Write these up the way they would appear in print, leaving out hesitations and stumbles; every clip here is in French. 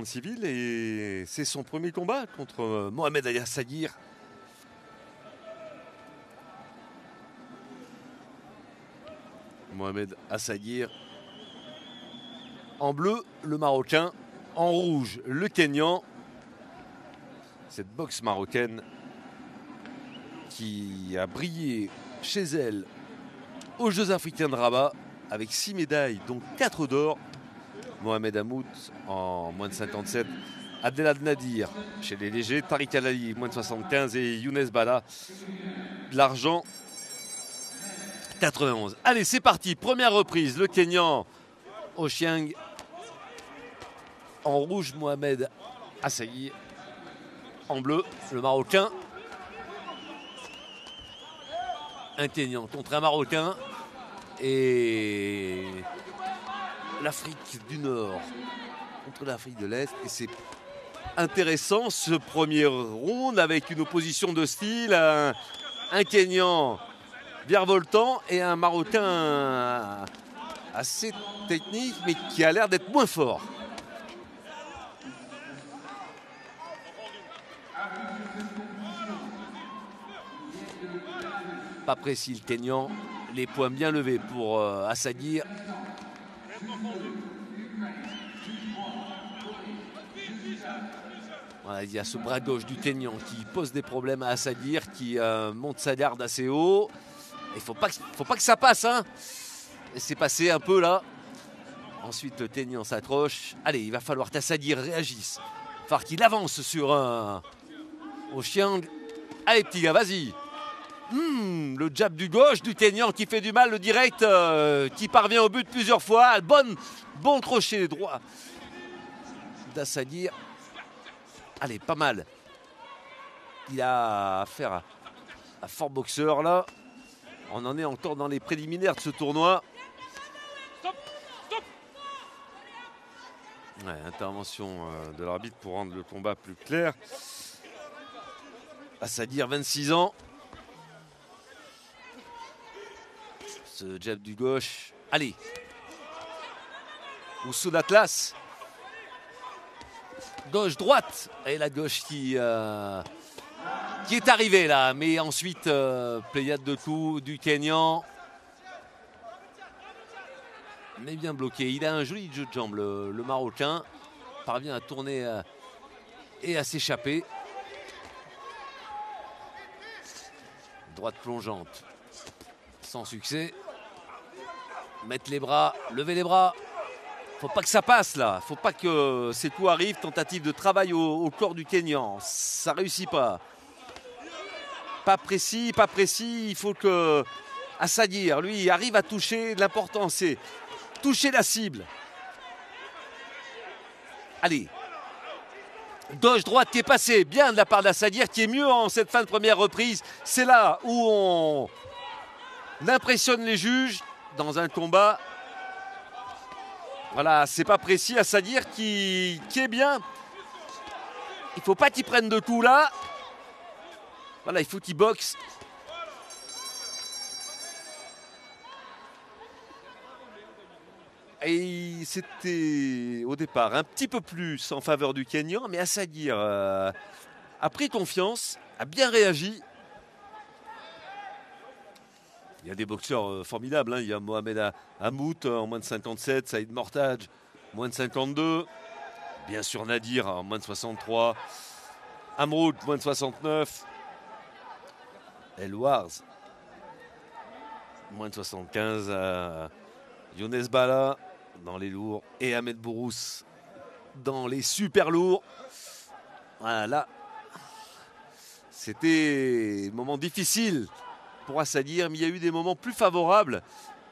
défense civile et c'est son premier combat contre Mohamed Assaghir. Mohamed Assaghir. En bleu, le Marocain. En rouge, le Kényan. Cette boxe marocaine qui a brillé chez elle aux Jeux africains de Rabat avec 6 médailles, dont 4 d'or. Mohamed Hamoud en moins de 57. Abdelhad Nadir chez les légers. Tariq Alali, moins de 75. Et Younes Bala, de l'argent, 91. Allez, c'est parti. Première reprise. Le Kényan Ochieng. En rouge, Mohamed Assaghir. En bleu, le Marocain. Un Kényan contre un Marocain. Et l'Afrique du Nord contre l'Afrique de l'Est. Et c'est intéressant ce premier round avec une opposition de style. Un Kényan virevoltant et un Marocain assez technique mais qui a l'air d'être moins fort. Pas précis le Kényan, les poings bien levés pour Assaghir. Voilà, il y a ce bras gauche du Kényan qui pose des problèmes à Assaghir, qui monte sa garde assez haut. Il faut pas que ça passe, hein. C'est passé un peu là. Ensuite le Kényan s'accroche. Allez, il va falloir qu'Assaghir réagisse. Il va falloir qu'il avance sur un Ochieng. Allez petit gars, vas-y. Le jab du gauche du Kényan qui fait du mal, le direct qui parvient au but plusieurs fois. Bon crochet droit d'Assaghir. Allez, pas mal. Il a affaire à un fort boxeur là. On en est encore dans les préliminaires de ce tournoi. Ouais, intervention de l'arbitre pour rendre le combat plus clair. Assaghir, 26 ans. Ce jab du gauche. Allez. Oussou d'Atlas. Gauche-droite. Et la gauche qui est arrivée là. Mais ensuite, pléiade de coups du Kényan. Mais bien bloqué. Il a un joli jeu de jambes, le Marocain. Parvient à tourner et à s'échapper. Droite plongeante. Sans succès. Mettre les bras, lever les bras. Faut pas que ça passe là. Faut pas que ces coups arrivent. Tentative de travail au corps du Kényan. Ça réussit pas. Pas précis, pas précis. Il faut que Assaghir, lui, arrive à toucher. L'important, c'est toucher la cible. Allez. Gauche-droite qui est passée. Bien de la part d'Assaghir, qui est mieux en cette fin de première reprise. C'est là où on impressionne les juges dans un combat. Voilà, c'est pas précis. Assaghir qui est bien. Il faut pas qu'il prenne de coups là. Voilà, il faut qu'il boxe. Et c'était au départ un petit peu plus en faveur du Kényan, mais Assaghir a pris confiance, a bien réagi. Il y a des boxeurs formidables, hein. Il y a Mohamed Hamoud en moins de 57, Saïd Mortadj moins de 52, bien sûr Nadir en moins de 63, Amroud moins de 69, El Warz moins de 75, Younes Bala dans les lourds et Ahmed Bourous dans les super lourds. Voilà, c'était un moment difficile pour Assaghir, mais il y a eu des moments plus favorables.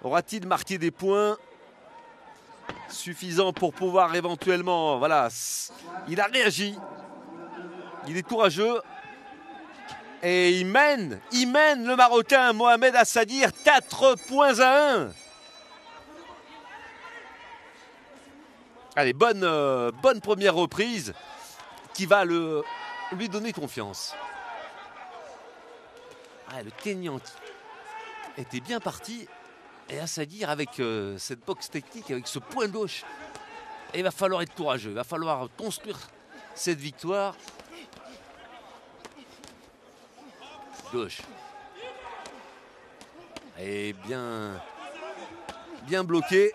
Aura-t-il marqué des points suffisants pour pouvoir éventuellement... Voilà, il a réagi. Il est courageux. Et il mène le Marocain Mohamed Assaghir 4 points à 1. Allez, bonne première reprise qui va lui donner confiance. Ah, le Kényan était bien parti et Assaghir avec cette boxe technique, avec ce point gauche Et il va falloir être courageux, il va falloir construire cette victoire. Gauche. Et bien bloqué.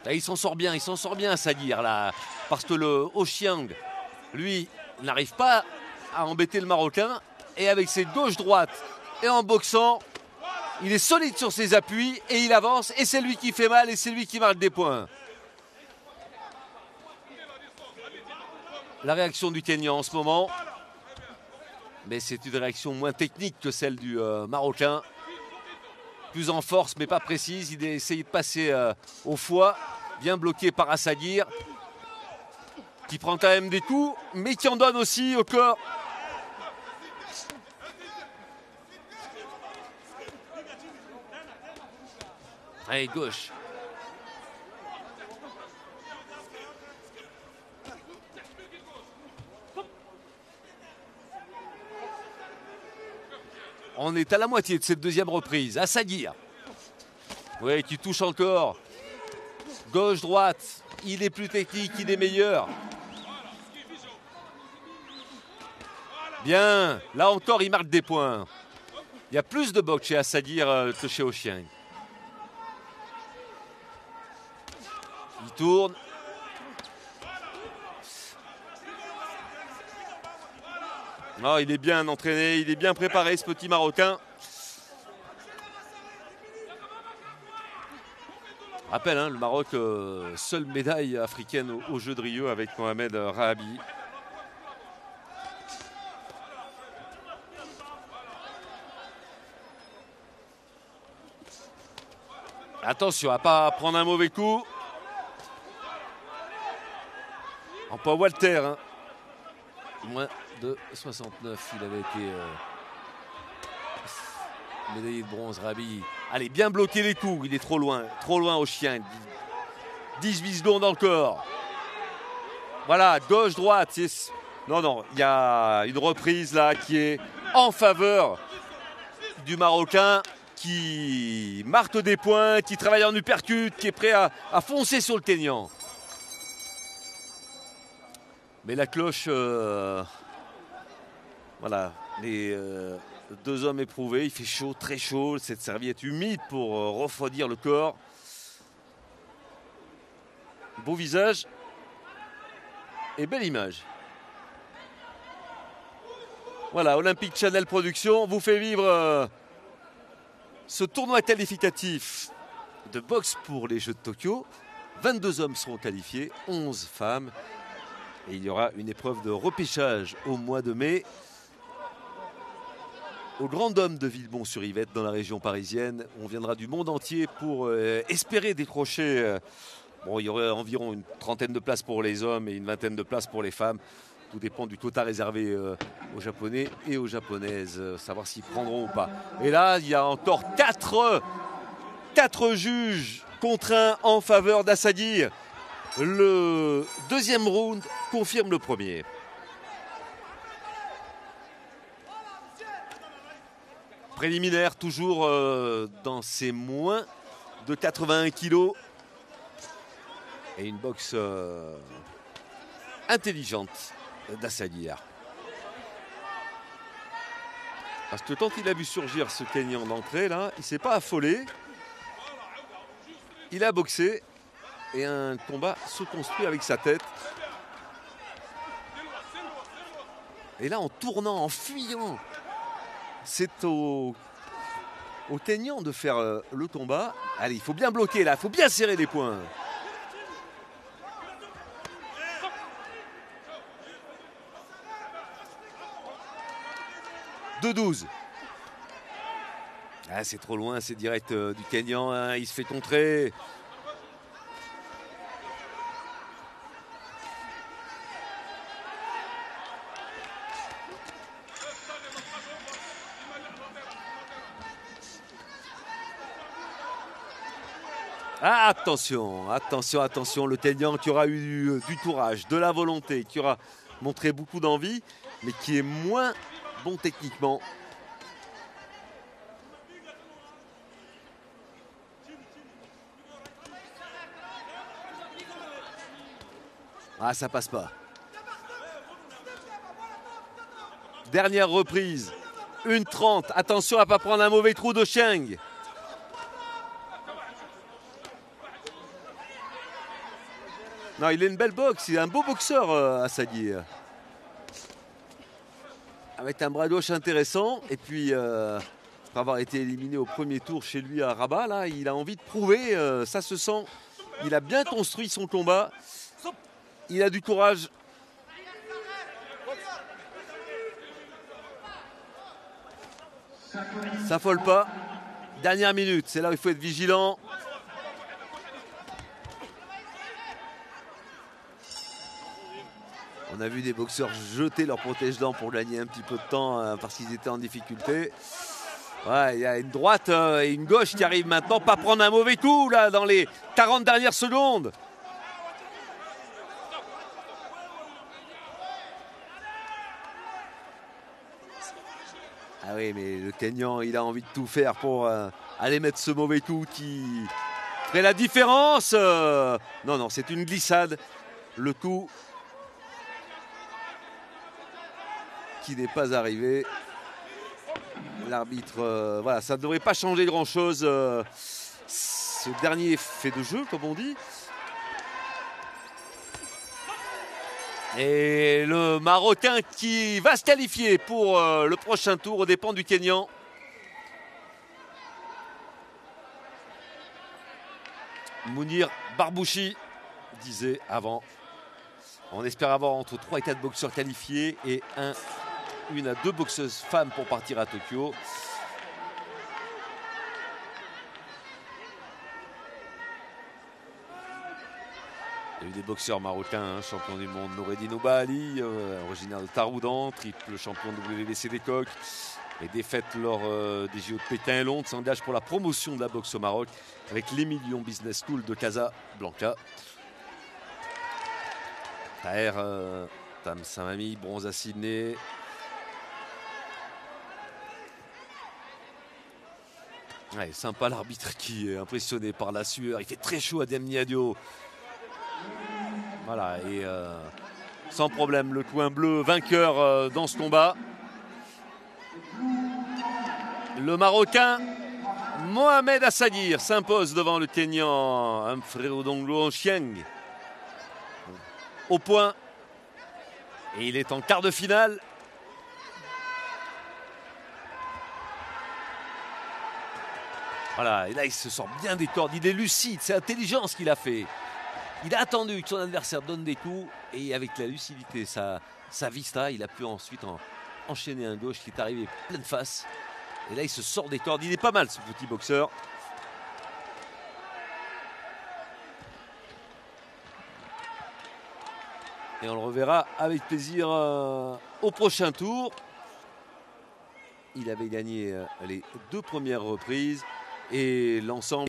Là, il s'en sort bien, Sadir, là, parce que le Ochiang, lui, n'arrive pas à embêter le Marocain. Et avec ses gauche-droite et en boxant, il est solide sur ses appuis et il avance. Et c'est lui qui fait mal et c'est lui qui marque des points. La réaction du Kényan en ce moment. Mais c'est une réaction moins technique que celle du Marocain. Plus en force mais pas précise. Il a essayé de passer au foie. Bien bloqué par Assaghir. Qui prend quand même des coups mais qui en donne aussi au corps. Allez, gauche. On est à la moitié de cette deuxième reprise. Assaghir. Oui, qui touche encore. Gauche-droite. Il est plus technique, il est meilleur. Bien. Là encore, il marque des points. Il y a plus de boxe chez Assaghir que chez Ochieng. Il tourne. Oh, il est bien entraîné, il est bien préparé ce petit Marocain. Rappel, hein, le Maroc, seule médaille africaine aux Jeux de Rio avec Mohamed Rahabi. Attention à ne pas prendre un mauvais coup. En poids Walter, hein. Moins de 69, il avait été médaillé de bronze, Rabi. Allez, bien bloquer les coups, il est trop loin au chien. 18 secondes encore. Voilà, gauche-droite. Non, il y a une reprise là qui est en faveur du Marocain, qui marque des points, qui travaille en uppercut, qui est prêt à foncer sur le Kényan. Mais la cloche, voilà, les deux hommes éprouvés, il fait chaud, très chaud, cette serviette humide pour refroidir le corps. Beau visage et belle image. Voilà, Olympique Channel Productions vous fait vivre ce tournoi qualificatif de boxe pour les Jeux de Tokyo. 22 hommes seront qualifiés, 11 femmes. Et il y aura une épreuve de repêchage au mois de mai au Grand Dôme de Villebon-sur-Yvette dans la région parisienne. On viendra du monde entier pour espérer décrocher. Bon, il y aurait environ une trentaine de places pour les hommes et une vingtaine de places pour les femmes. Tout dépend du quota réservé aux Japonais et aux Japonaises, savoir s'ils prendront ou pas. Et là, il y a encore 4 juges contraints en faveur d'Assaghir. Le deuxième round confirme le premier. Préliminaire toujours dans ces moins de 81 kilos. Et une boxe intelligente d'Assaghir. Parce que quand il a vu surgir ce Kényan d'entrée, là, il ne s'est pas affolé. Il a boxé. Et un combat se construit avec sa tête. Et là, en tournant, en fuyant, c'est au Kényan de faire le combat. Allez, il faut bien bloquer là, il faut bien serrer les poings. De 12. Ah, c'est trop loin, c'est direct du Kényan. Hein, il se fait contrer. Ah, attention, le Kényan qui aura eu du courage, de la volonté, qui aura montré beaucoup d'envie, mais qui est moins bon techniquement. Ah, ça passe pas. Dernière reprise. 1:30. Attention à ne pas prendre un mauvais trou de Cheng. Non, il a une belle boxe. Il est un beau boxeur, Assaghir. Avec un bras gauche intéressant. Et puis, après avoir été éliminé au premier tour chez lui à Rabat, là, il a envie de prouver. Ça se sent. Il a bien construit son combat. Il a du courage. Ça folle pas. Dernière minute, c'est là où il faut être vigilant. On a vu des boxeurs jeter leur protège-dents pour gagner un petit peu de temps parce qu'ils étaient en difficulté. Ouais, il y a une droite et une gauche qui arrivent maintenant. Pas prendre un mauvais coup là dans les 40 dernières secondes. Ah oui, mais le Kenyan, il a envie de tout faire pour aller mettre ce mauvais coup qui ferait la différence. Non, non, c'est une glissade. Le coup qui n'est pas arrivé. L'arbitre, voilà, ça ne devrait pas changer grand-chose. Ce dernier fait de jeu, comme on dit. Et le Marocain qui va se qualifier pour le prochain tour aux dépens du Kenyan. Mounir Barbouchi disait avant. On espère avoir entre 3 et 4 boxeurs qualifiés et une à 2 boxeuses femmes pour partir à Tokyo. Il y a eu des boxeurs marocains, champion du monde Noureddin Obaali, originaire de Taroudan, triple champion WBC des coqs. Et défaite lors des JO de Pékin et Londres, s'engage pour la promotion de la boxe au Maroc avec l'Emilion Business School de Casablanca. Taher Tam Samami, bronze à Sydney. Ouais, sympa l'arbitre qui est impressionné par la sueur. Il fait très chaud à Demni Adio. Voilà, et sans problème, le coin bleu vainqueur dans ce combat. Le Marocain Mohamed Assaghir s'impose devant le Kenyan Humphrey Odonglo Chieng au point. Et il est en quart de finale. Voilà, et là il se sort bien des cordes, il est lucide, c'est intelligent ce qu'il a fait. Il a attendu que son adversaire donne des coups et avec la lucidité, sa vista, il a pu ensuite enchaîner un gauche qui est arrivé pleine face. Et là il se sort des cordes, il est pas mal ce petit boxeur. Et on le reverra avec plaisir au prochain tour. Il avait gagné les 2 premières reprises et l'ensemble.